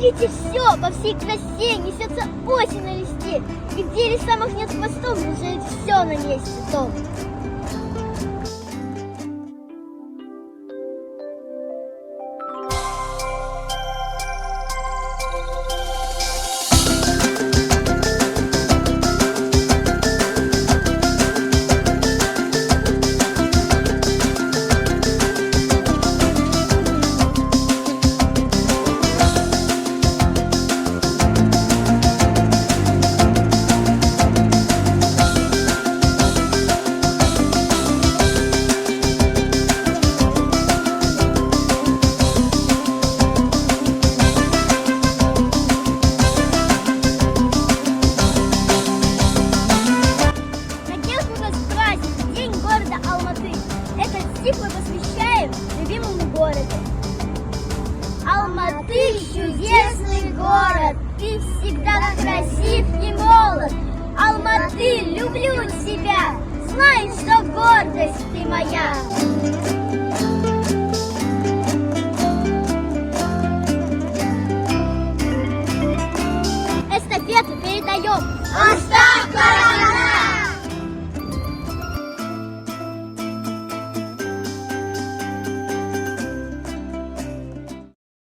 Смотрите, все по всей красе несется осень на листе. И где самых нет хвостов, уже все на месте том. День города Алматы. Этот стих мы посвящаем любимому городу. Алматы — чудесный город, ты всегда красив и молод. Алматы, люблю тебя, знай, что гордость ты моя.